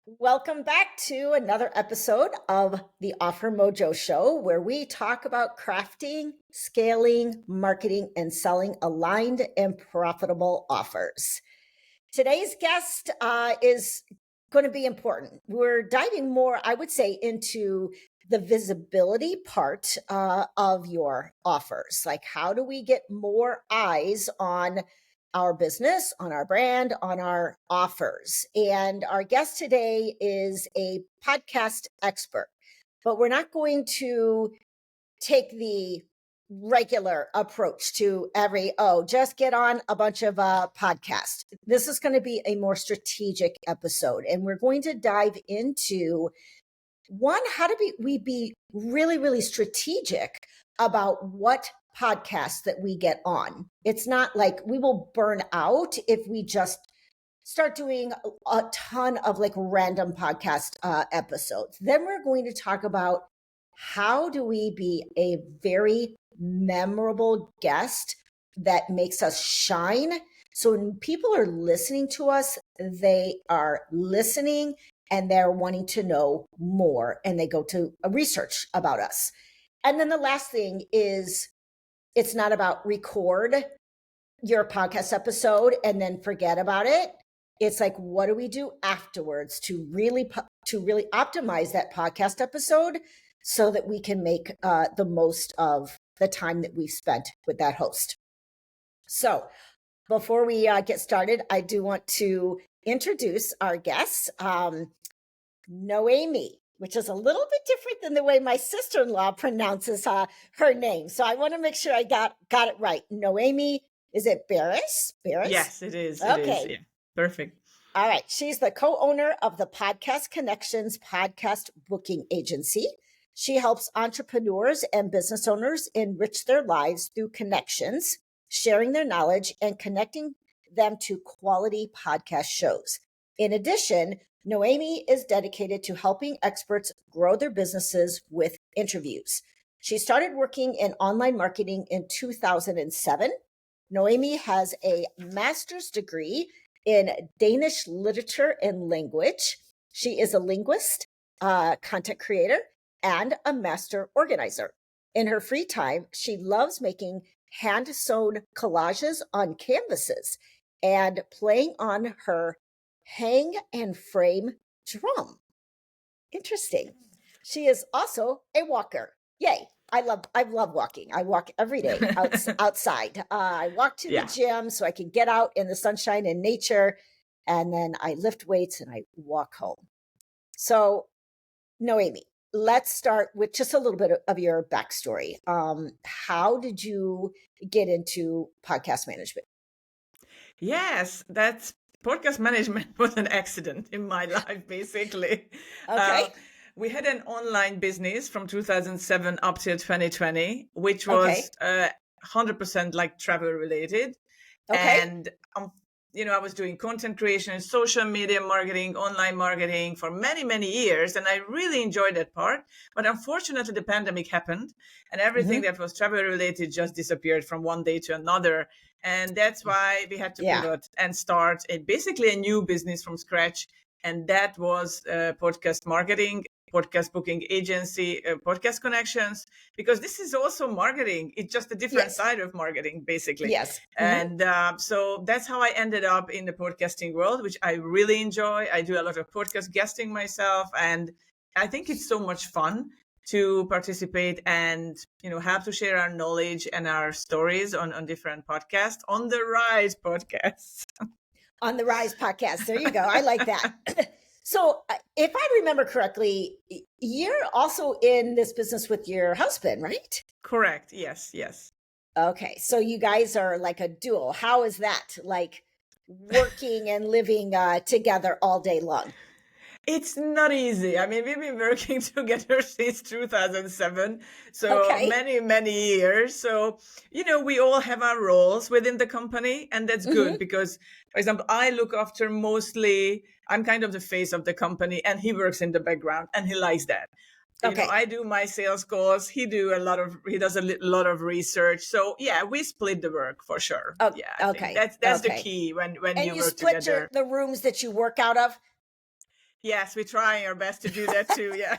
Welcome back to another episode of the Offer Mojo Show, where we talk about crafting, scaling, marketing, and selling aligned and profitable offers. Today's guest is going to be important. We're diving more, I would say, into the visibility part of your offers. Like, how do we get more eyes on our business, on our brand, on our offers? And our guest today is a podcast expert, but we're not going to take the regular approach to just get on a bunch of podcasts. This is going to be a more strategic episode, and we're going to dive into one, how do we be really, really strategic about what podcasts that we get on. It's not like we will burn out if we just start doing a ton of like random podcast episodes. Then we're going to talk about how do we be a very memorable guest that makes us shine. So when people are listening to us, they are listening and they're wanting to know more, and they go to a research about us. And then the last thing is, it's not about record your podcast episode and then forget about it. It's like, what do we do afterwards to really optimize that podcast episode so that we can make the most of the time that we've spent with that host. So before we get started, I do want to introduce our guests, Noemi, which is a little bit different than the way my sister-in-law pronounces her name. So I want to make sure I got it right. Noemi, is it Beres? Yes, it is. Okay. It is. Yeah. Perfect. All right. She's the co-owner of the Podcast Connections podcast booking agency. She helps entrepreneurs and business owners enrich their lives through connections, sharing their knowledge, and connecting them to quality podcast shows. In addition, Noemi is dedicated to helping experts grow their businesses with interviews. She started working in online marketing in 2007. Noemi has a master's degree in Danish literature and language. She is a linguist, content creator, and a master organizer. In her free time, she loves making hand-sewn collages on canvases and playing on her hang and frame drum. Interesting. She is also a walker. Yay. I love walking. I walk every day outside. I walk to the gym so I can get out in the sunshine and nature. And then I lift weights and I walk home. So, Noemi, let's start with just a little bit of your backstory. How did you get into podcast management? Yes, that's podcast management was an accident in my life, basically. Okay. We had an online business from 2007 up till 2020, which was 100% like travel related. Okay. And I was doing content creation, social media marketing, online marketing for many, many years. And I really enjoyed that part. But unfortunately, the pandemic happened and everything that was travel related just disappeared from one day to another. And that's why we had to pivot and start basically a new business from scratch. And that was podcast marketing, podcast booking agency, podcast connections, because this is also marketing. It's just a different side of marketing, basically. Yes. And so that's how I ended up in the podcasting world, which I really enjoy. I do a lot of podcast guesting myself, and I think it's so much fun to participate and, have to share our knowledge and our stories on different podcasts, on the Rise podcasts. On the Rise podcast. There you go. I like that. So if I remember correctly, you're also in this business with your husband, right? Correct. Yes. Okay. So you guys are like a duo. How is that? Like working and living together all day long? It's not easy. I mean, we've been working together since 2007. So many, many years. So, we all have our roles within the company, and that's good because, for example, I look after I'm kind of the face of the company, and he works in the background and he likes that. I do my sales calls. He does a lot of research. So we split the work for sure. Oh, I think that's the key when you work together. And you split the rooms that you work out of? Yes, we're trying our best to do that too. Yeah.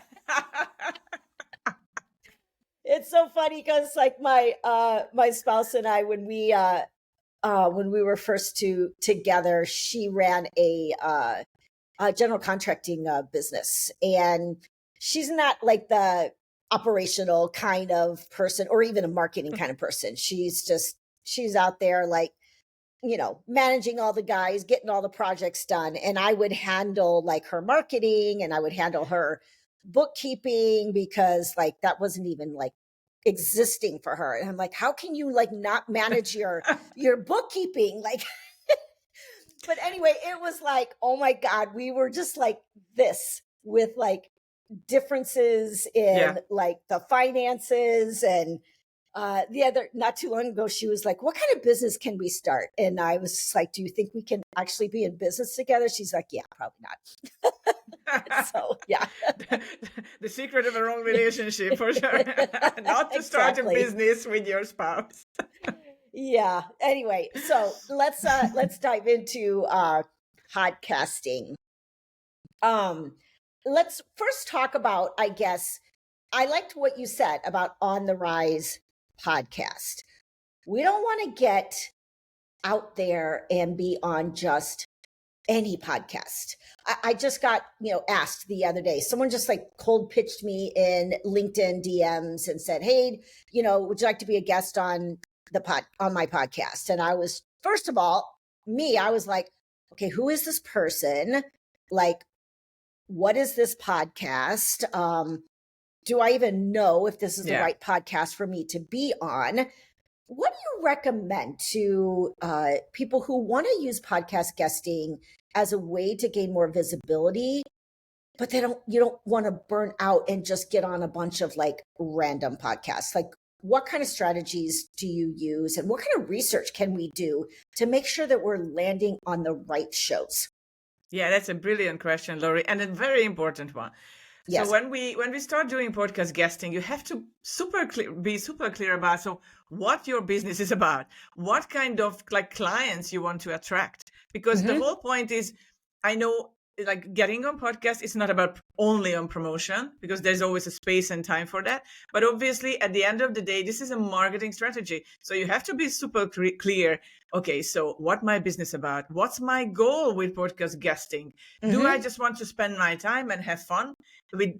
It's so funny because like my spouse and I, when we were first together, she ran a general contracting business, and she's not like the operational kind of person or even a marketing kind of person. She's out there like, managing all the guys, getting all the projects done. And I would handle like her marketing, and I would handle her bookkeeping, because like that wasn't even like existing for her. And I'm like, how can you like not manage your bookkeeping? Like, but anyway, it was like, oh my God, we were just like this with like differences in Yeah. like the finances. And not too long ago, she was like, what kind of business can we start? And I was just like, do you think we can actually be in business together? She's like, yeah, probably not. So yeah. The secret of a wrong relationship, for sure. Not to start a Exactly. business with your spouse. Yeah. Anyway, so let's dive into podcasting. Let's first talk about, I guess, I liked what you said about On the Rise podcast. We don't want to get out there and be on just any podcast. I just got, asked the other day, someone just like cold pitched me in LinkedIn DMs and said, hey, would you like to be a guest on my podcast? And I was, first of all, I was like, okay, who is this person? Like, what is this podcast? Do I even know if this is the right podcast for me to be on? What do you recommend to people who want to use podcast guesting as a way to gain more visibility, but you don't want to burn out and just get on a bunch of like random podcasts? Like, what kind of strategies do you use, and what kind of research can we do to make sure that we're landing on the right shows? Yeah, that's a brilliant question, Lori, and a very important one. Yes. So when we start doing podcast guesting, you have to be super clear about what your business is about, what kind of like clients you want to attract, because the whole point is, I know like getting on podcast is not about only on promotion, because there's always a space and time for that. But obviously at the end of the day, this is a marketing strategy. So you have to be super clear. Okay, so what my business about? What's my goal with podcast guesting? Do I just want to spend my time and have fun with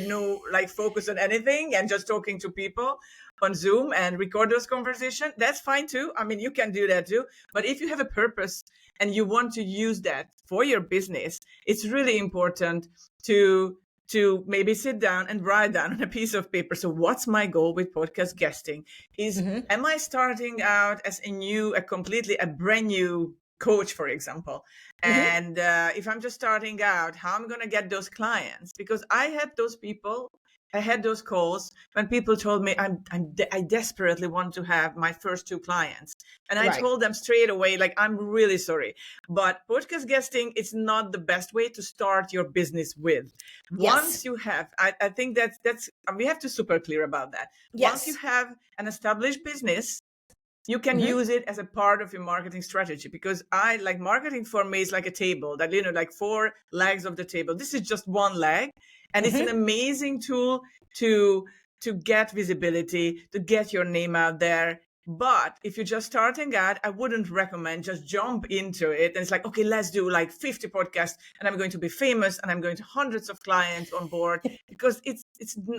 no like focus on anything and just talking to people on Zoom and record those conversations? That's fine too. I mean, you can do that too. But if you have a purpose and you want to use that for your business, it's really important to maybe sit down and write down on a piece of paper. So what's my goal with podcast guesting? Am I starting out as a brand new coach, for example? And if I'm just starting out, how I'm going to get those clients? Because I had those calls when people told me I desperately want to have my first 2 clients. And I told them straight away, like, I'm really sorry, but podcast guesting is not the best way to start your business with. Yes. Once you have, I think that's we have to super clear about that. Yes. Once you have an established business, you can use it as a part of your marketing strategy, because marketing for me is like a table that, like 4 legs of the table. This is just one leg. And it's an amazing tool to get visibility, to get your name out there. But if you're just starting out, I wouldn't recommend just jump into it. And it's like, okay, let's do like 50 podcasts and I'm going to be famous and I'm going to hundreds of clients on board, because it's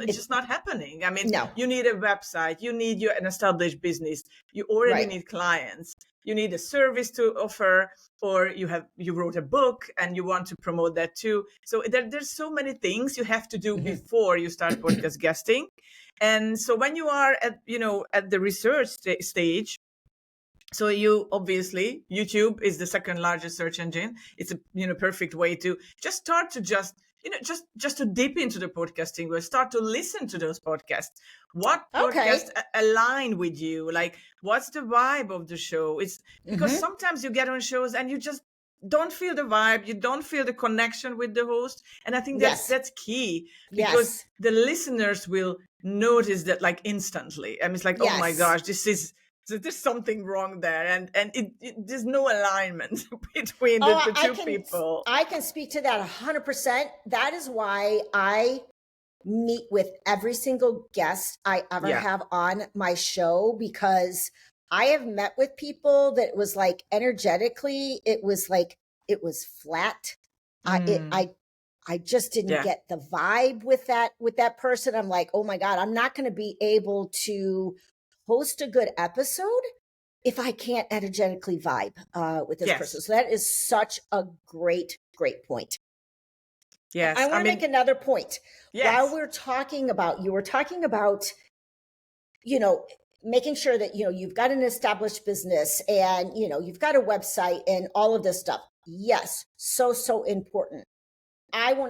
just not happening. I mean, you need a website, you need an established business, you already need clients, you need a service to offer, or you wrote a book and you want to promote that too. So there's so many things you have to do before you start podcast guesting. And so when you are at the research stage, so obviously YouTube is the second largest search engine. It's a perfect way to just start to just to dip into the podcasting world, start to listen to those podcasts. What podcasts align with you? Like, what's the vibe of the show? It's because sometimes you get on shows and you just don't feel the vibe, you don't feel the connection with the host. And I think that's key, because the listeners will notice that like instantly. And it's like, oh my gosh, this is So there's something wrong there, and there's no alignment between Oh, the two people. I can speak to that 100%. That is why I meet with every single guest I ever Yeah. have on my show, because I have met with people that was like energetically, it was flat. I just didn't Yeah. get the vibe with that person. I'm like, oh my God, I'm not going to be able to host a good episode if I can't energetically vibe with this person. Yes. So that is such a great point. Yes. I want to make another point. While Yes. you were talking about, making sure that, you've got an established business and, you've got a website and all of this stuff. Yes. So important.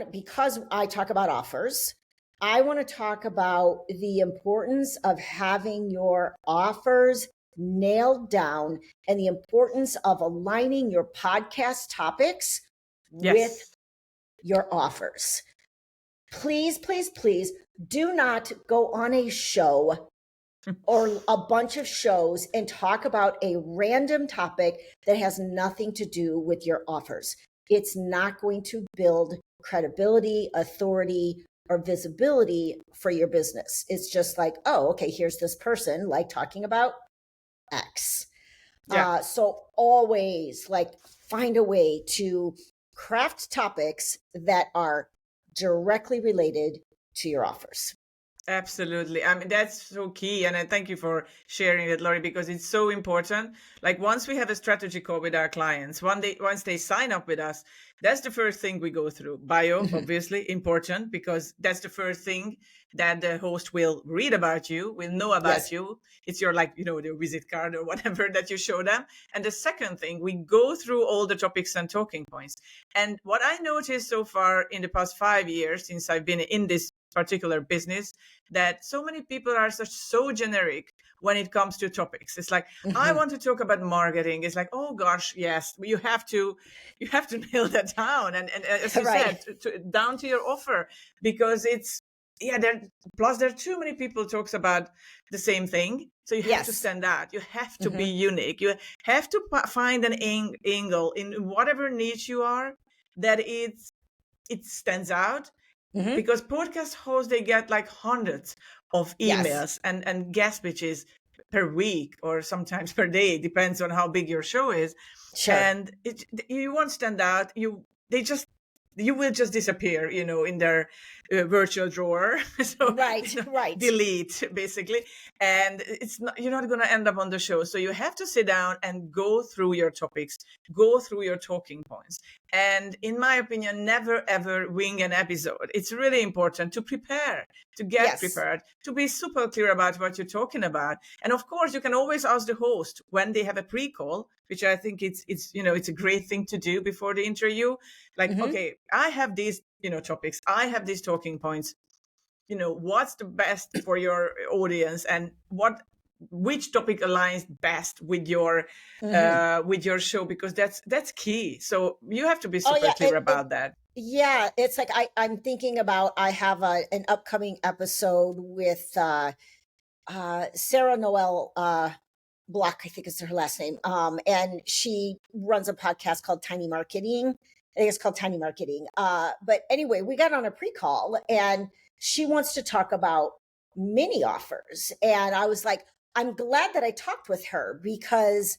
Because I talk about offers, I want to talk about the importance of having your offers nailed down and the importance of aligning your podcast topics with Yes. your offers. Please do not go on a show or a bunch of shows and talk about a random topic that has nothing to do with your offers. It's not going to build credibility, authority, or visibility for your business. It's just like, oh, okay, here's this person like talking about X. Yeah. So always find a way to craft topics that are directly related to your offers. Absolutely. I mean, that's so key. And I thank you for sharing it, Lori, because it's so important. Like once we have a strategy call with our clients, once they sign up with us, that's the first thing we go through. Bio, obviously important, because that's the first thing that the host will read about you, will know about you. It's your the visit card or whatever that you show them. And the second thing, we go through all the topics and talking points. And what I noticed so far in the past 5 years, since I've been in this particular business, that so many people are so generic when it comes to topics. It's like, I want to talk about marketing. It's like, oh gosh, yes, you have to nail that down. And as you said, down to your offer, because there are too many people talks about the same thing. So you have to stand out. You have to be unique. You have to find an angle in whatever niche you are that it stands out. Because podcast hosts, they get like hundreds of emails and guest pitches per week or sometimes per day, depends on how big your show is. Sure. And you won't stand out. You will just disappear, in their virtual drawer. So delete basically, and you're not going to end up on the show. So you have to sit down and go through your topics, go through your talking points, and in my opinion, never ever wing an episode. It's really important to prepare, to get prepared, to be super clear about what you're talking about. And of course, you can always ask the host when they have a pre-call, which I think it's a great thing to do before the interview. Like, okay, I have these, topics. I have these talking points. What's the best for your audience, and which topic aligns best with your show, because that's key. So you have to be super clear about that. Yeah, it's like I'm thinking about, I have an upcoming episode with Sarah Noel Block, I think is her last name. And she runs a podcast called Tiny Marketing. I think it's called Tiny Marketing. But anyway, we got on a pre-call and she wants to talk about mini offers. And I was like, I'm glad that I talked with her, because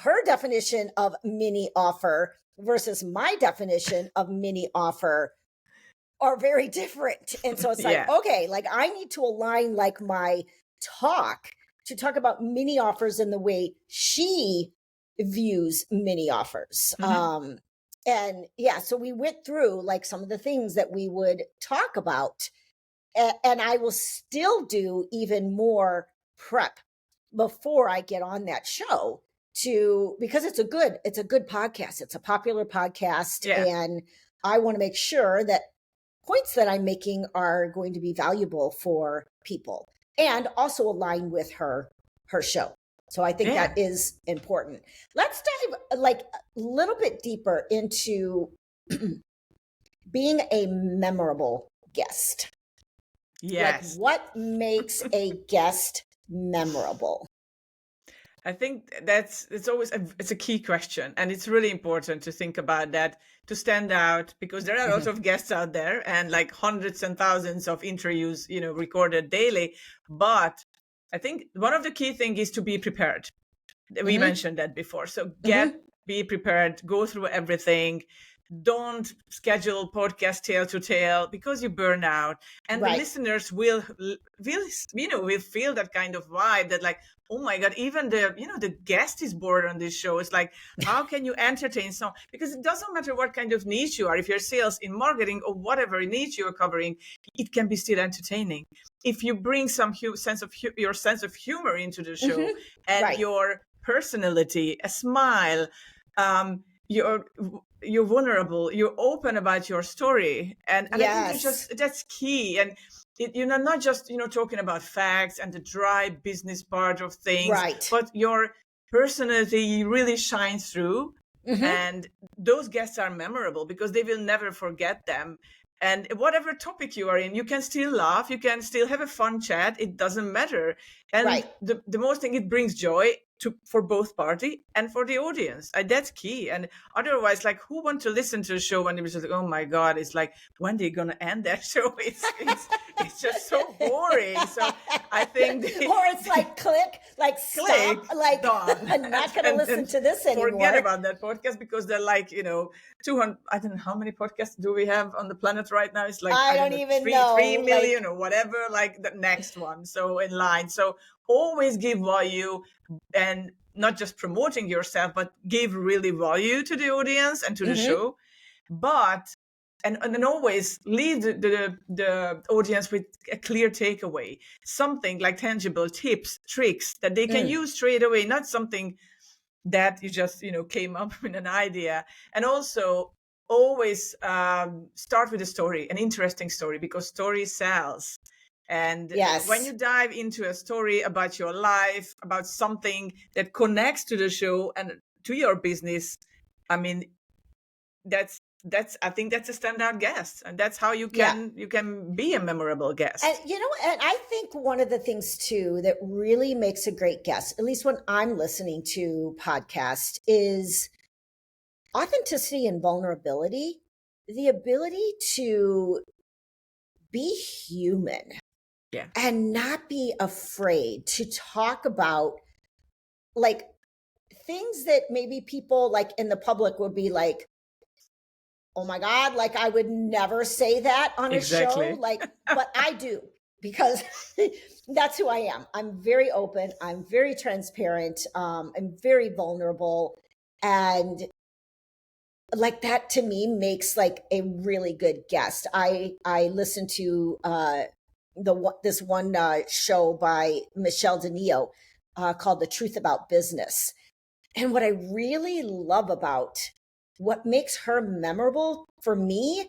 her definition of mini offer versus my definition of mini offer are very different. And so it's like, okay, like I need to align like my talk to talk about mini offers in the way she views mini offers. And so we went through like some of the things that we would talk about, and I will still do even more prep before I get on that show, because it's a good podcast. It's a popular podcast. And I want to make sure that points that I'm making are going to be valuable for people and also align with her show. So I think that is important. Let's dive like a little bit deeper into being a memorable guest. Yes. Like what makes a guest memorable? I think it's always it's a key question, and it's really important to think about that to stand out, because there are a lot of guests out there and like hundreds and thousands of interviews, recorded daily. But I think one of the key things is to be prepared. We mentioned that before. So be prepared, go through everything. Don't schedule podcast tail to tail because you burn out, and the Right. listeners will feel that kind of vibe that like, oh my god, even the guest is bored on this show. It's like, how can you entertain someone? Because it doesn't matter what kind of niche you are, if you're sales, in marketing, or whatever niche you're covering, it can be still entertaining if you bring some sense of humor into the show, and Right. your personality, a smile, you're vulnerable, you're open about your story, and I think that's key. And you're not just talking about facts and the dry business part of things, Right. but your personality really shines through. And those guests are memorable because they will never forget them. And whatever topic you are in, you can still laugh, you can still have a fun chat, it doesn't matter. And Right. the most thing, it brings joy for both party and for the audience. That's key. And otherwise, like, who want to listen to a show when it was just like, oh my god, it's like, when they're gonna end that show? It's just so boring. So I think or it's like click, like click, stop, like done. I'm not going to listen to this anymore. Forget about that podcast, because they're like 200. I don't know how many podcasts do we have on the planet right now. It's like I don't even know, 3 million or whatever. Like the next one, so in line. So always give value, and not just promoting yourself, but give really value to the audience and to the show. But and then always leave the audience with a clear takeaway, something like tangible tips, tricks that they can use straight away, not something that you just came up with an idea. And also always start with a story, an interesting story, because story sells. And when you dive into a story about your life, about something that connects to the show and to your business, I mean, I think that's a standout guest, and that's how you can be a memorable guest. And and I think one of the things too that really makes a great guest, at least when I'm listening to podcasts, is authenticity and vulnerability, the ability to be human. Yeah. And not be afraid to talk about like things that maybe people like in the public would be like, oh my God, like I would never say that on a show. Like, but I do, because that's who I am. I'm very open. I'm very transparent. I'm very vulnerable. And like that to me makes like a really good guest. I listen to this one show by Michelle DeNeo called The Truth About Business. And what I really love about what makes her memorable for me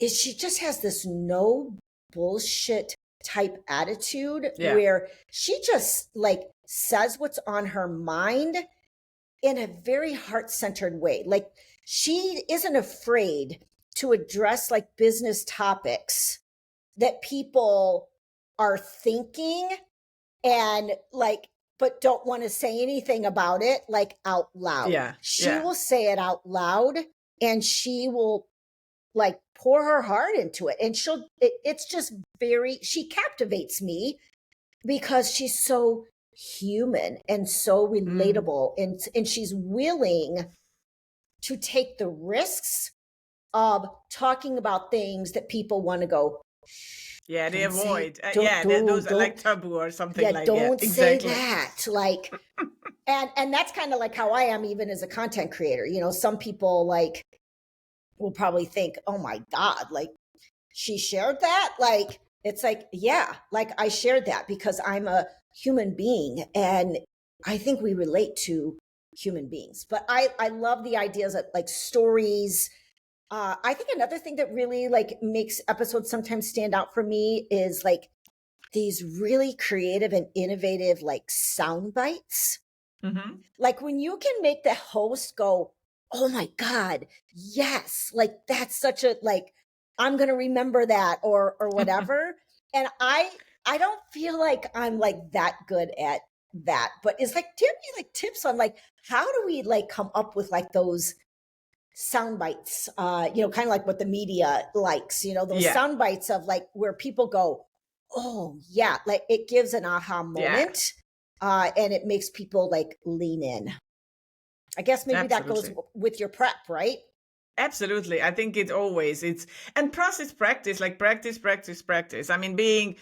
is she just has this no bullshit type attitude where she just like says what's on her mind in a very heart-centered way. Like she isn't afraid to address like business topics that people are thinking and like, but don't want to say anything about it like out loud. She will say it out loud, and she will like pour her heart into it. And it's just she captivates me because she's so human and so relatable, and she's willing to take the risks of talking about things that people want to go, they avoid. Those are like taboo or something like that. Don't say that. Like, and that's kind of like how I am even as a content creator. Some people like will probably think, oh my God, like she shared that. Like, it's like, yeah, like I shared that because I'm a human being. And I think we relate to human beings. But I love the ideas of like stories. I think another thing that really like makes episodes sometimes stand out for me is like these really creative and innovative like sound bites. Like when you can make the host go, oh my God, yes, like that's such a like, I'm going to remember that or whatever. And I I don't feel like I'm like that good at that, but it's like, do you have any like tips on like how do we like come up with like those sound bites, kind of like what the media likes, those Yeah. sound bites of like where people go, oh yeah, like it gives an aha Yeah. moment, and it makes people like lean in. I guess maybe that goes Absolutely. with your prep, right? Absolutely. I think and plus it's practice, like practice, practice, practice. I mean, being,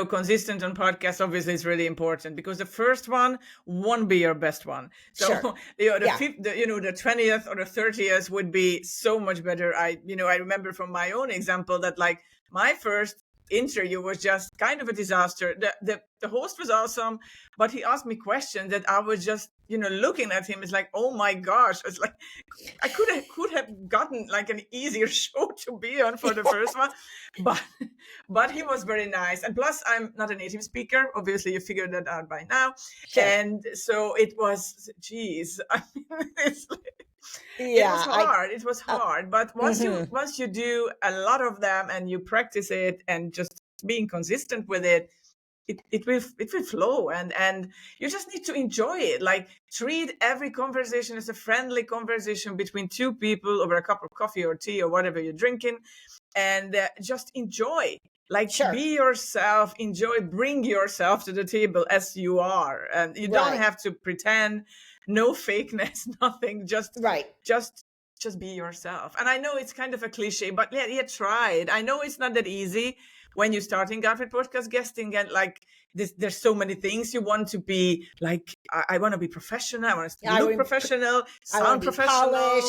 consistent on podcasts obviously is really important because the first one won't be your best one. So, Sure. the Yeah. fifth, the 20th or the 30th would be so much better. I remember from my own example that like my first interview was just kind of a disaster. The host was awesome, but he asked me questions that I was just, looking at him. It's like, oh my gosh. It's like, I could have gotten like an easier show to be on for the first one, but he was very nice. And plus, I'm not a native speaker. Obviously, you figured that out by now. Sure. And so it was, geez, I mean, Yeah. It was hard. But once you do a lot of them and you practice it and just being consistent with it, it will flow, and you just need to enjoy it. Like treat every conversation as a friendly conversation between two people over a cup of coffee or tea or whatever you're drinking, and just enjoy. Like Sure. be yourself, enjoy, bring yourself to the table as you are, and you don't have to pretend. No fakeness, nothing. Just just be yourself. And I know it's kind of a cliche, but yeah, try it. I know it's not that easy when you're starting out with podcast guesting, and like there's so many things you want to be like. I want to be professional. I want to look professional, sound professional,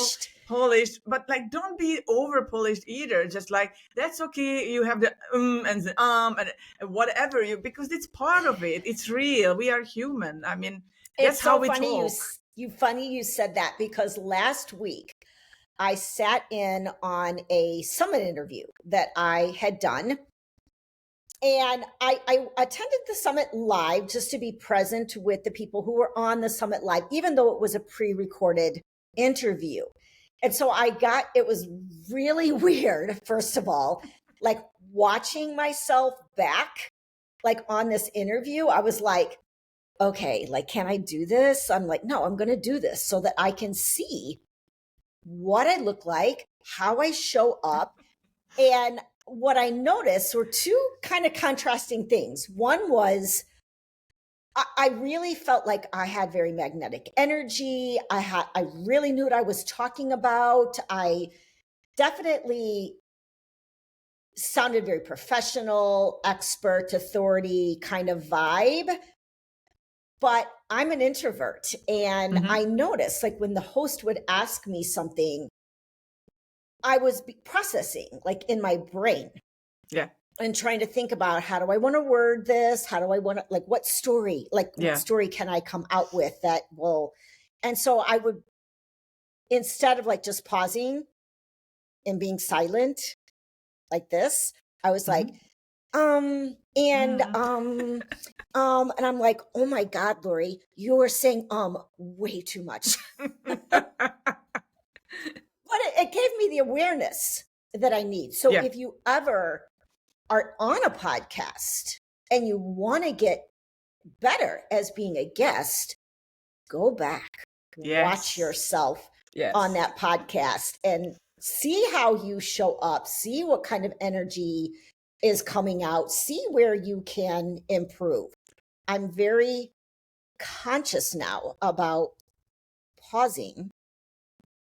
polished. But like, don't be over polished either. Just like that's okay. You have the and the and whatever because it's part of it. It's real. We are human. I mean, that's how we talk. You said that because last week I sat in on a summit interview that I had done. And I attended the summit live just to be present with the people who were on the summit live, even though it was a pre-recorded interview. And so it was really weird, first of all, like watching myself back, like on this interview. I was like, okay, like, can I do this? I'm like, no, I'm going to do this so that I can see what I look like, how I show up. And what I noticed were two kind of contrasting things. One was I really felt like I had very magnetic energy. I really knew what I was talking about. I definitely sounded very professional, expert, authority kind of vibe. But I'm an introvert, and I noticed like when the host would ask me something, I was processing like in my brain. Yeah. And trying to think about how do I want to word this? How do I want to, like, what story can I come out with that will, and so I would, instead of like just pausing and being silent like this, I was like, and I'm like, oh my God, Lori, you are saying, way too much. But it gave me the awareness that I need. So if you ever are on a podcast and you want to get better as being a guest, go back, watch yourself on that podcast and see how you show up, see what kind of energy is coming out, see where you can improve. I'm very conscious now about pausing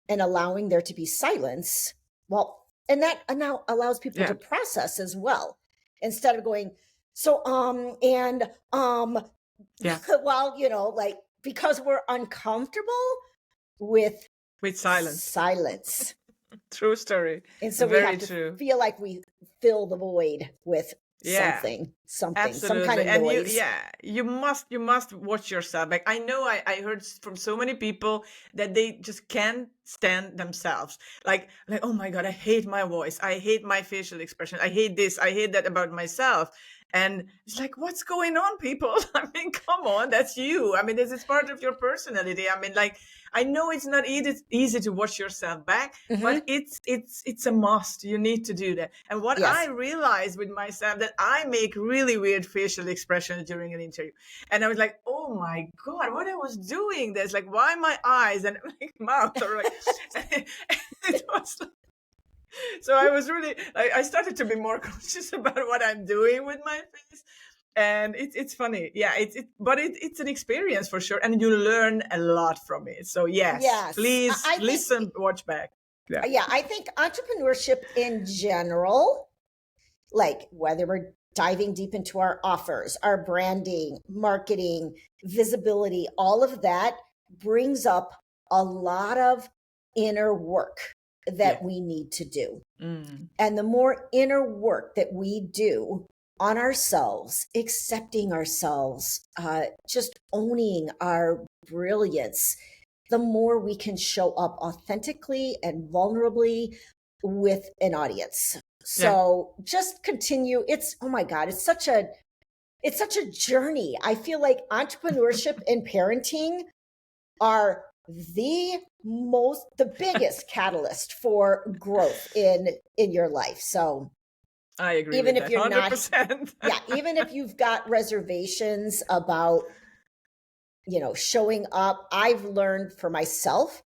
and allowing there to be silence. Well, and that now allows people to process as well, instead of going, well, like, because we're uncomfortable with silence. True story. And so we have to feel like we fill the void with something, absolutely. Some kind of noise. You must watch yourself. Like I know I heard from so many people that they just can't stand themselves. Like, oh my God, I hate my voice. I hate my facial expression. I hate this. I hate that about myself. And it's like, what's going on, people? I mean, come on, that's you. I mean, this is part of your personality. I mean, like, I know it's not easy to watch yourself back, but it's a must. You need to do that. And what I Yes. realized with myself, that I make really weird facial expressions during an interview. And I was like, oh my God, what I was doing this, like, why my eyes and my mouth are like, it was like, so I was really, I started to be more conscious about what I'm doing with my face. And it's funny. Yeah, but it's an experience for sure. And you learn a lot from it. So yes, Yes. please I think, listen, watch back. Yeah. yeah, I think entrepreneurship in general, like whether we're diving deep into our offers, our branding, marketing, visibility, all of that brings up a lot of inner work that we need to do. And the more inner work that we do on ourselves, accepting ourselves, just owning our brilliance, the more we can show up authentically and vulnerably with an audience. So just continue. It's, oh my God, it's such a journey. I feel like entrepreneurship and parenting are the biggest catalyst for growth in your life. So I agree even with if that, you're not 100%. yeah, even if you've got reservations about, showing up, I've learned for myself,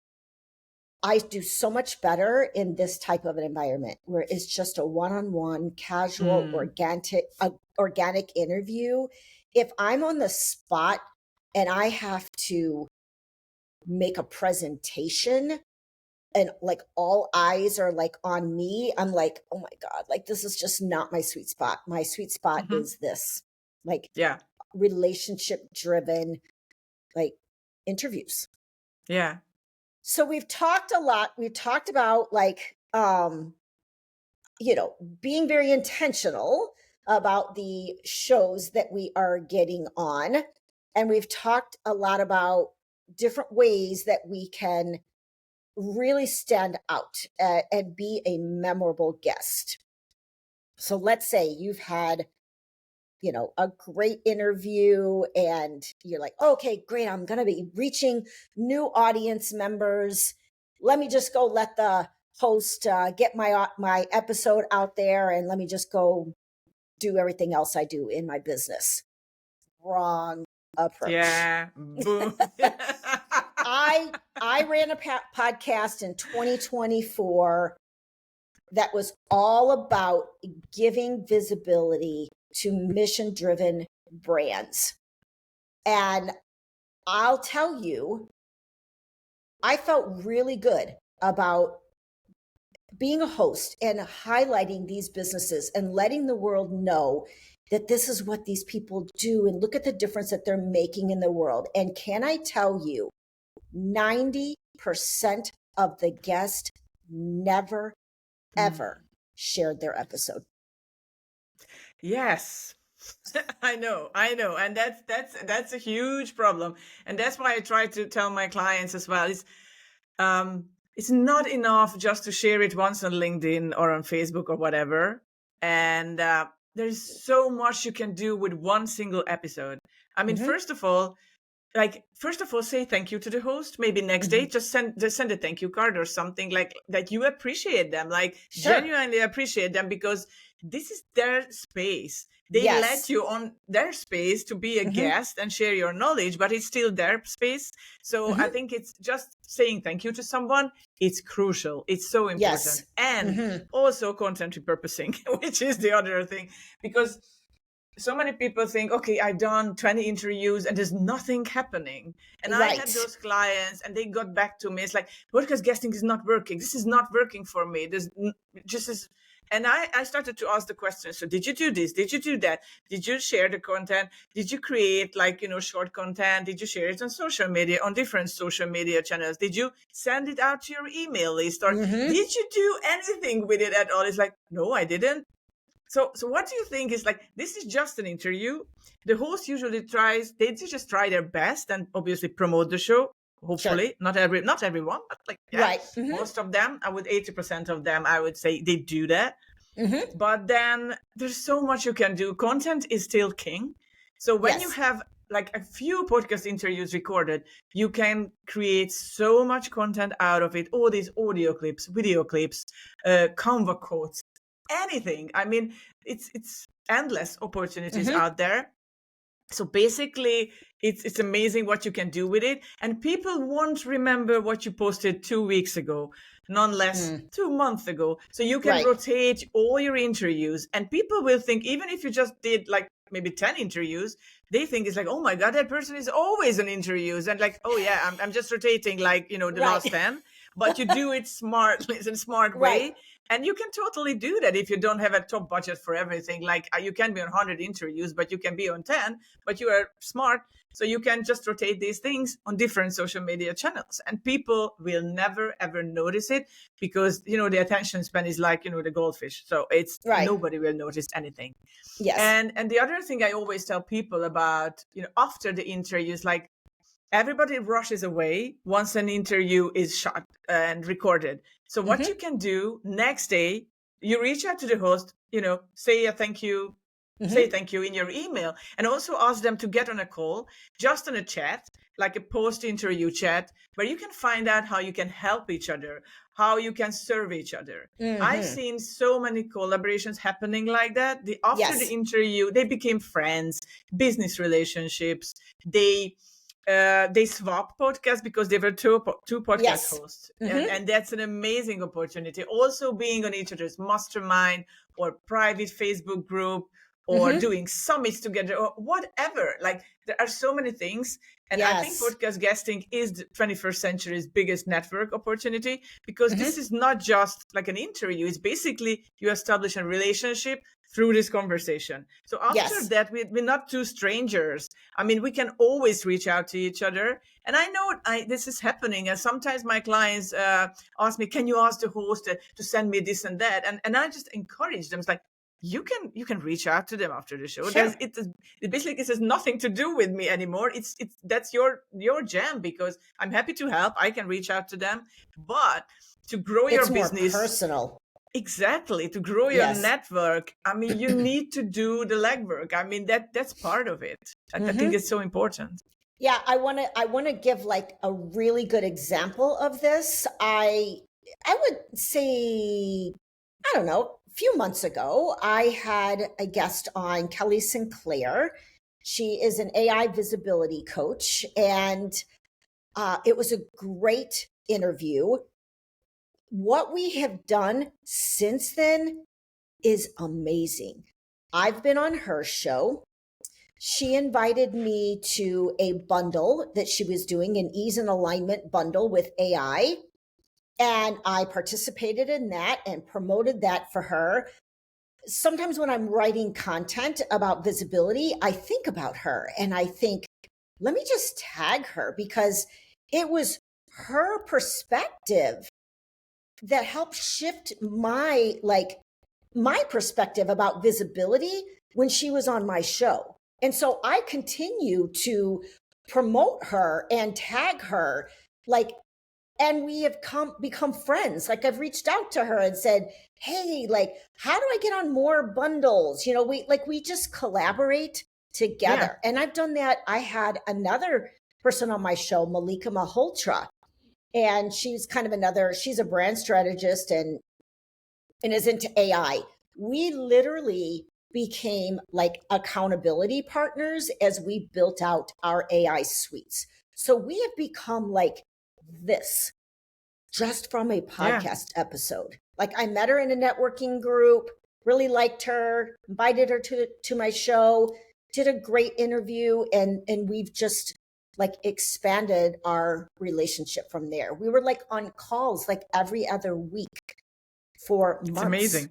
I do so much better in this type of an environment where it's just a one-on-one, casual, organic interview. If I'm on the spot and I have to make a presentation and like all eyes are like on me, I'm like, oh my God, like this is just not my sweet spot. My sweet spot is this, like, relationship driven, like, interviews. Yeah. So we've talked a lot. We've talked about like, being very intentional about the shows that we are getting on. And we've talked a lot about different ways that we can really stand out and be a memorable guest. So let's say you've had, a great interview and you're like, okay, great. I'm going to be reaching new audience members. Let me just go let the host get my episode out there and let me just go do everything else I do in my business. Wrong approach. Yeah. Boom. I ran a podcast in 2024 that was all about giving visibility to mission-driven brands. And I'll tell you, I felt really good about being a host and highlighting these businesses and letting the world know that this is what these people do and look at the difference that they're making in the world. And can I tell you, 90% of the guests never, ever shared their episode. Yes. I know. And that's a huge problem. And that's why I try to tell my clients as well. It's not enough just to share it once on LinkedIn or on Facebook or whatever. And there's so much you can do with one single episode. I mean, first of all, say thank you to the host. Maybe next day, just send a thank you card or something like that. You appreciate them, like genuinely appreciate them, because this is their space. They let you on their space to be a guest and share your knowledge, but it's still their space. So I think it's just saying thank you to someone. It's crucial. It's so important. And also content repurposing, which is the other thing, because so many people think, okay, I've done 20 interviews and there's nothing happening. And I had those clients and they got back to me. It's like, podcast guesting is not working. This is not working for me. And I started to ask the question. So did you do this? Did you do that? Did you share the content? Did you create short content? Did you share it on social media, on different social media channels? Did you send it out to your email list? Or did you do anything with it at all? It's like, no, I didn't. So what do you think is this is just an interview. The host usually they just try their best and obviously promote the show. Hopefully, not everyone, but most of them, 80% of them, I would say they do that. But then there's so much you can do. Content is still king. So when you Yes. have like a few podcast interviews recorded, you can create so much content out of it. All these audio clips, video clips, Canva quotes, anything. I mean, it's endless opportunities out there. So basically, it's amazing what you can do with it. And people won't remember what you posted 2 weeks ago, nonetheless 2 months ago. So you can Right. rotate all your interviews, and people will think, even if you just did like maybe 10 interviews, they think it's like, oh my God, that person is always on interviews. And like, oh yeah, I'm just rotating like, the Right. last 10. But you do it smartly, it's a smart Right. way. And you can totally do that if you don't have a top budget for everything. Like you can be on 100 interviews, but you can be on 10, but you are smart. So you can just rotate these things on different social media channels, and people will never, ever notice it because, the attention span is like, the goldfish. So Right. nobody will notice anything. Yes. And the other thing I always tell people about, after the interviews, like, everybody rushes away once an interview is shot and recorded. So what you can do next day, you reach out to the host, say a thank you, say thank you in your email, and also ask them to get on a call, just on a chat, like a post-interview chat, where you can find out how you can help each other, how you can serve each other. I've seen so many collaborations happening like that. After the interview, they became friends, business relationships. They swap podcasts because they were two podcast hosts. And that's an amazing opportunity. Also being on each other's mastermind or private Facebook group or doing summits together or whatever. Like there are so many things. And I think podcast guesting is the 21st century's biggest network opportunity because this is not just like an interview. It's basically you establish a relationship through this conversation. So after that, we're not two strangers. I mean, we can always reach out to each other. And I know this is happening. And sometimes my clients ask me, can you ask the host to send me this and that? And I just encourage them. It's like, you can reach out to them after the show. Sure. It basically has nothing to do with me anymore. That's your jam because I'm happy to help. I can reach out to them, but to grow your business, more personal. Exactly, to grow your network. I mean, you need to do the legwork. I mean, that's part of it. I think it's so important. Yeah, I want to give like a really good example of this. I would say, I don't know, a few months ago, I had a guest on, Kelly Sinclair. She is an AI visibility coach, and it was a great interview. What we have done since then is amazing. I've been on her show. She invited me to a bundle that she was doing, an ease and alignment bundle with AI. And I participated in that and promoted that for her. Sometimes when I'm writing content about visibility, I think about her and I think, let me just tag her because it was her perspective that helped shift my perspective about visibility when she was on my show. And so I continue to promote her and tag her, and we have become friends. Like I've reached out to her and said, hey, like, how do I get on more bundles? We just collaborate together. Yeah. And I've done that. I had another person on my show, Malika Malhotra, and she's she's a brand strategist and is into AI. We literally became like accountability partners as we built out our AI suites. So we have become like this just from a podcast episode. Like I met her in a networking group, really liked her, invited her to my show, did a great interview, and we've just like expanded our relationship from there. We were like on calls like every other week for months. It's amazing.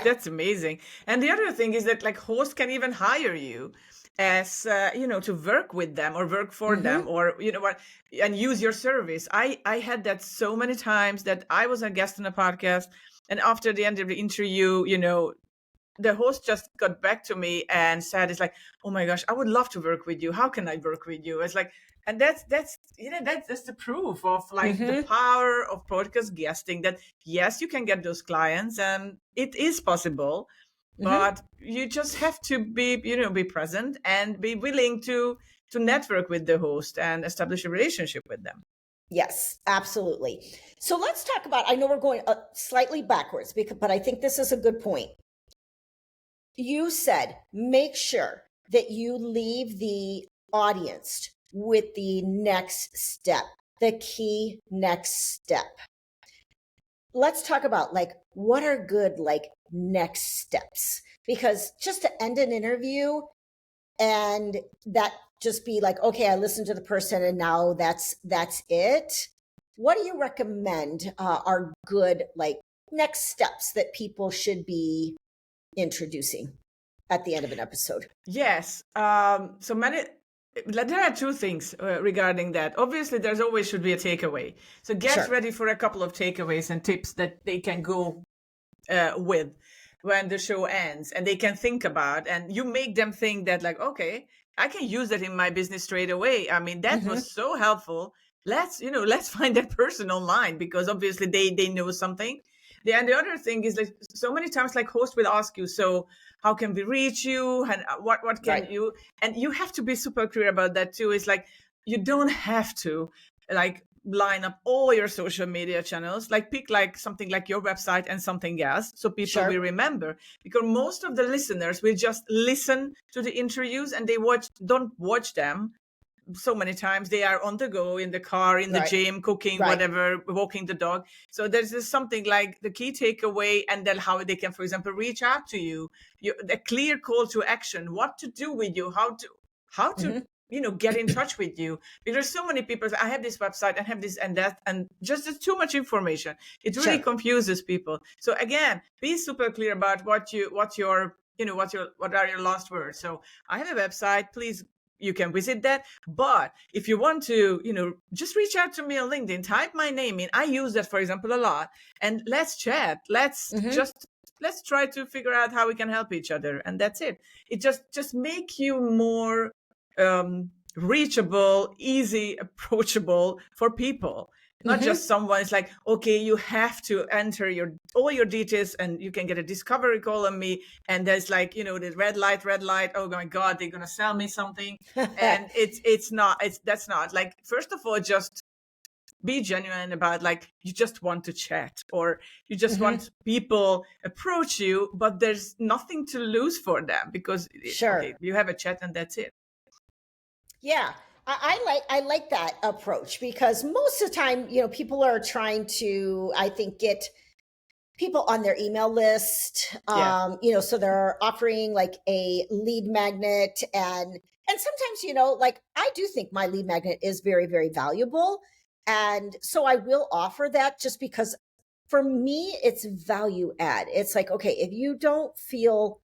That's amazing. And the other thing is that like hosts can even hire you as to work with them or work for them or and use your service. I had that so many times that I was a guest on a podcast, and after the end of the interview, the host just got back to me and said, it's like, oh my gosh, I would love to work with you. How can I work with you? It's like, and that's that's the proof of like the power of podcast guesting, that yes, you can get those clients and it is possible, but you just have to be present and be willing to network with the host and establish a relationship with them. Yes, absolutely. So let's talk about, I know we're going slightly backwards, but I think this is a good point. You said, make sure that you leave the audience with the next step, the key next step. Let's talk about like, what are good like next steps? Because just to end an interview and that just be like, okay, I listened to the person and now that's it. What do you recommend are good like next steps that people should be introducing at the end of an episode? Yes. There are two things regarding that. Obviously, there's always should be a takeaway. So get ready for a couple of takeaways and tips that they can go with when the show ends, and they can think about, and you make them think that like, okay, I can use that in my business straight away. I mean, that was so helpful. Let's find that person online, because obviously they know something. And the other thing is like, so many times like hosts will ask you, so how can we reach you, and what can you, and you have to be super clear about that too. It's like, you don't have to like line up all your social media channels, like pick like something like your website and something else, so people will remember, because most of the listeners will just listen to the interviews and they don't watch them. So many times they are on the go, in the car, in the gym, cooking, whatever, walking the dog. So there's just something like the key takeaway, and then how they can, for example, reach out to you, the clear call to action, what to do with you, how to get in touch with you. Because there's so many people say, I have this website, I have this and that, and just too much information. It really confuses people. So again, be super clear about what are your last words. So I have a website, please, you can visit that. But if you want to, just reach out to me on LinkedIn, type my name in. I use that, for example, a lot. And let's chat. Let's try to figure out how we can help each other. And that's it. It just make you more reachable, easy, approachable for people. Not just someone. It's like, okay, you have to enter all your details, and you can get a discovery call on me. And there's like, the red light. Oh my God, they're gonna sell me something. And that's not like, first of all, just be genuine about like, you just want to chat, or you just want people approach you, but there's nothing to lose for them, because okay, you have a chat and that's it. Yeah. I like that approach, because most of the time, people are trying to, I think, get people on their email list. So they're offering like a lead magnet, and sometimes, like I do think my lead magnet is very, very valuable. And so I will offer that, just because for me, it's value add. It's like, okay, if you don't feel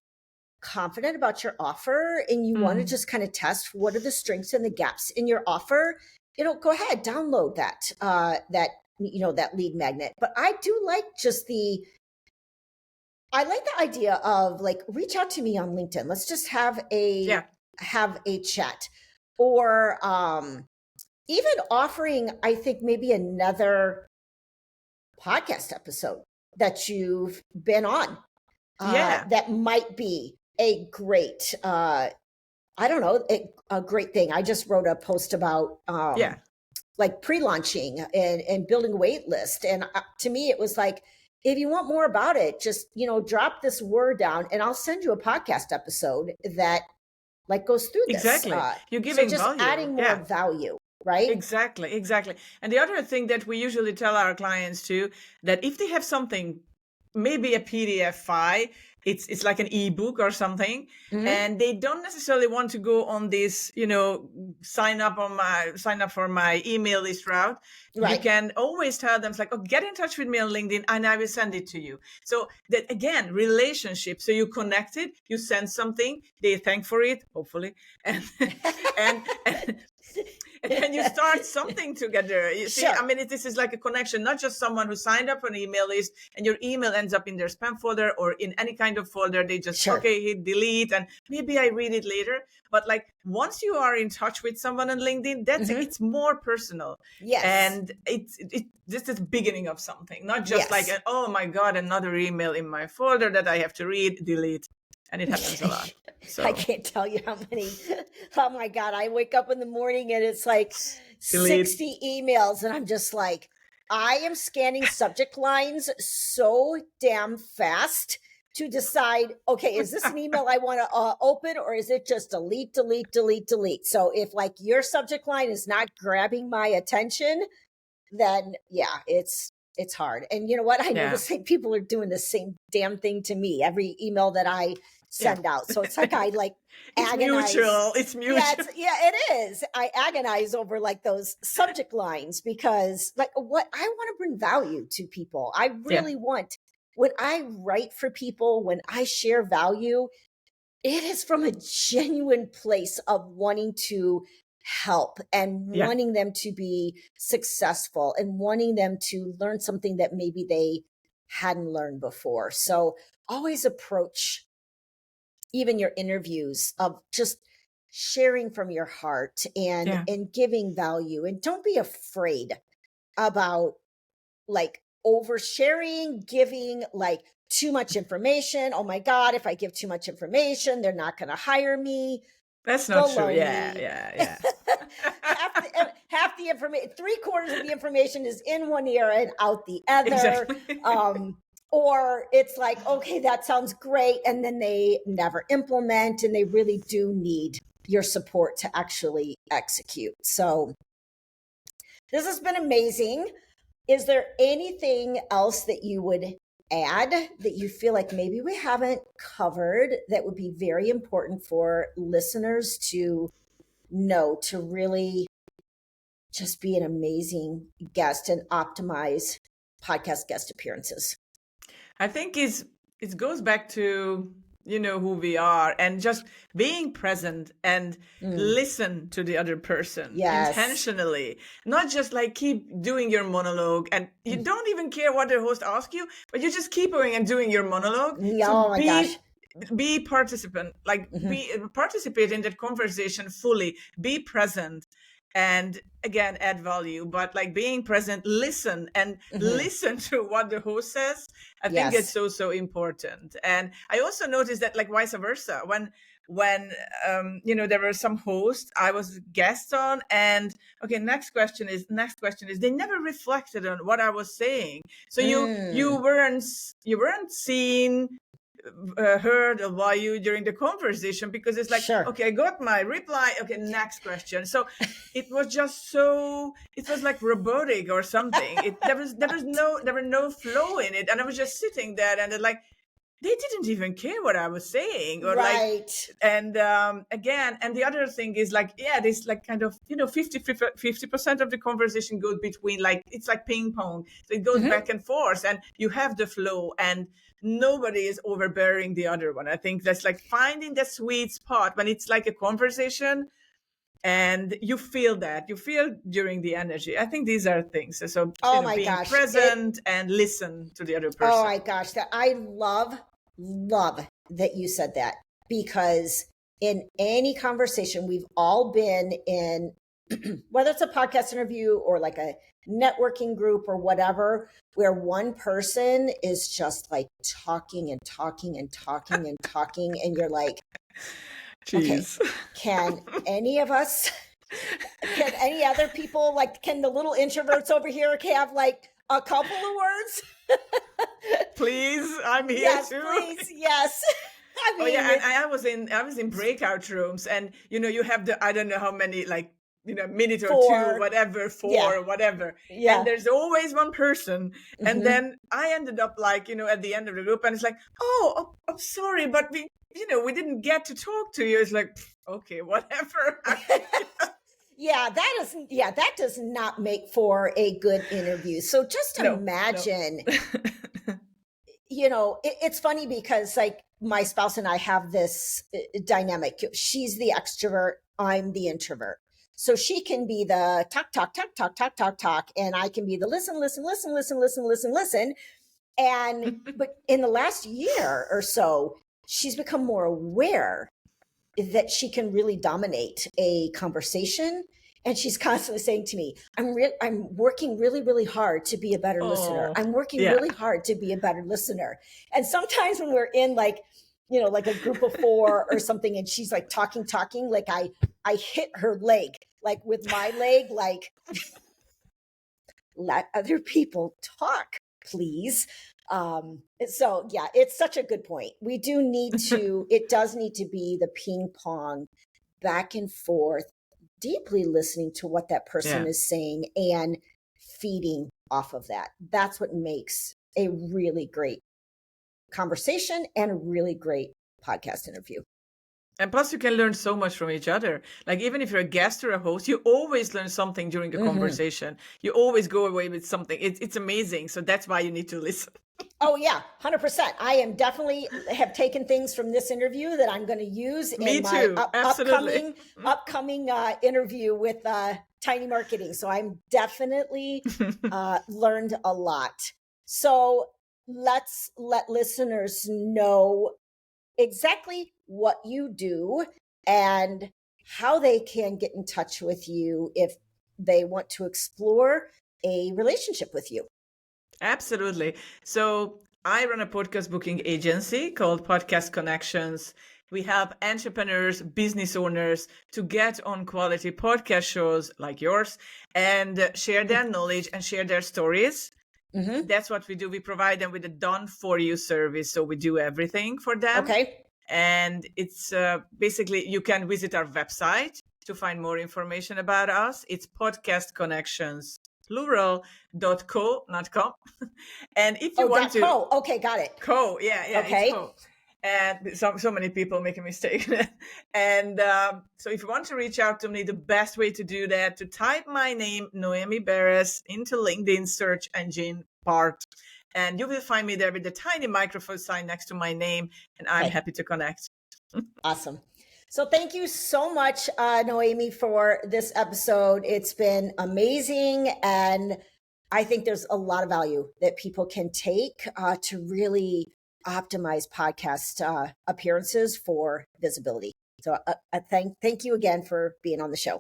confident about your offer and you want to just kind of test what are the strengths and the gaps in your offer, go ahead, download that that lead magnet. But I do like I like the idea of like, reach out to me on LinkedIn. Let's just have a chat, or even offering, I think, maybe another podcast episode that you've been on. That might be a great, I don't know, a great thing. I just wrote a post about like pre-launching and building a wait list. And to me, it was like, if you want more about it, just, drop this word down and I'll send you a podcast episode that like goes through this. Exactly. You're giving just value. Adding more value. Right? Exactly. And the other thing that we usually tell our clients too, that if they have something, maybe a PDF file, it's like an ebook or something, and they don't necessarily want to go on this, sign up for my email list route. You can always tell them, like, oh, get in touch with me on LinkedIn and I will send it to you. So that, again, relationship. So you connect it, you send something, they thank for it, hopefully, and And then you start something together. You see, Sure. I mean, this is like a connection, not just someone who signed up on an email list and your email ends up in their spam folder or in any kind of folder. They just, Sure. okay, hit delete and maybe I read it later. But like once you are in touch with someone on LinkedIn, it's more personal. Yes. And this is the beginning of something, not just like, oh my God, another email in my folder that I have to read, delete. And it happens a lot. So I can't tell you how many. Oh my God. I wake up in the morning and it's like delete. 60 emails. And I'm just like, I am scanning subject lines so damn fast to decide, okay, is this an email I want to open, or is it just delete, delete, delete, delete? So if like your subject line is not grabbing my attention, then yeah, it's hard. And you know what? I know the same people are doing the same damn thing to me. Every email that I send out. So it's like I like agonize. It's mutual. It is. I agonize over like those subject lines because like what I want to bring value to people. I really want, when I write for people, when I share value, it is from a genuine place of wanting to help and wanting them to be successful and wanting them to learn something that maybe they hadn't learned before. So always approach even your interviews of just sharing from your heart and giving value, and don't be afraid about like oversharing, giving like too much information. Oh my God, if I give too much information, they're not going to hire me. That's not true. Yeah. Half the information, 3/4 of the information is in one ear and out the other. Exactly. Or it's like, okay, that sounds great. And then they never implement, and they really do need your support to actually execute. So this has been amazing. Is there anything else that you would add that you feel like maybe we haven't covered that would be very important for listeners to know to really just be an amazing guest and optimize podcast guest appearances? I think it goes back to, who we are, and just being present and listen to the other person intentionally, not just like keep doing your monologue and you don't even care what the host asks you, but you just keep going and doing your monologue. Oh my gosh. Be participant, participate in that conversation fully, be present. And again, add value, but like being present, listen and listen to what the host says. I think it's so important. And I also noticed that like vice versa, when there were some hosts I was guest on, and okay, next question is they never reflected on what I was saying. So you weren't seen, heard of value during the conversation, because it's like, okay, I got my reply, okay, next question. So it was just it was like robotic or something. There were no flow in it, and I was just sitting there, and like they didn't even care what I was saying, or and again, and the other thing is like, this like kind of 50% of the conversation goes between, like, it's like ping pong, so it goes back and forth, and you have the flow, and nobody is overbearing the other one. I think that's like finding the sweet spot when it's like a conversation and you feel during the energy. I think these are things. So being present and listen to the other person. Oh my gosh, that I love that you said that, because in any conversation we've all been in, whether it's a podcast interview or like a networking group or whatever, where one person is just like talking and talking and talking and talking, and you're like, jeez. Okay, can any other people, like, can the little introverts over here have like a couple of words? Please, I'm here too. Please, yes. I mean, and I was in breakout rooms, and you have the, I don't know how many, like, minute or two, whatever, or whatever. Yeah. And there's always one person. And then I ended up like, at the end of the group, and it's like, oh, I'm sorry, but we didn't get to talk to you. It's like, okay, whatever. that does not make for a good interview. So just imagine, it's funny because like my spouse and I have this dynamic. She's the extrovert, I'm the introvert. So she can be the talk, talk, talk, talk, talk, talk, talk. And I can be the listen, listen, listen, listen, listen, listen, listen. And, but in the last year or so, she's become more aware that she can really dominate a conversation. And she's constantly saying to me, I'm working really, really hard to be a better listener. Oh, I'm working yeah. really hard to be a better listener. And sometimes when we're in like, you know, like a group of 4 or something, and she's like talking, like I hit her leg, like with my leg, like let other people talk, please. So yeah, it's such a good point. We do need to, it does need to be the ping pong back and forth, deeply listening to what that person is saying and feeding off of that. That's what makes a really great conversation and a really great podcast interview. And plus, you can learn so much from each other. Like, even if you're a guest or a host, you always learn something during the conversation. You always go away with something. It's amazing. So that's why you need to listen. Oh, yeah, 100%. I am definitely have taken things from this interview that I'm going to use in my upcoming interview with Tiny Marketing. So I'm definitely learned a lot. So let's let listeners know exactly what you do and how they can get in touch with you if they want to explore a relationship with you. Absolutely. So I run a podcast booking agency called Podcast Connections. We help entrepreneurs, business owners to get on quality podcast shows like yours and share their knowledge and share their stories. That's what we do. We provide them with a done for you service. So we do everything for them. Okay. And it's basically, you can visit our website to find more information about us. It's Podcast Connections, plural.co, not com. And if you want to. Co. Okay, got it. Co, yeah, okay. It's co. And so many people make a mistake. And so if you want to reach out to me, the best way to do that, to type my name, Noemi Beres, into LinkedIn search engine part. And you will find me there with the tiny microphone sign next to my name. And I'm happy to connect. Awesome. So thank you so much, Noemi, for this episode. It's been amazing. And I think there's a lot of value that people can take to really optimize podcast appearances for visibility. So thank you again for being on the show.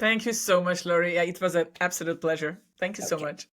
Thank you so much, Lori. It was an absolute pleasure. Thank you so much.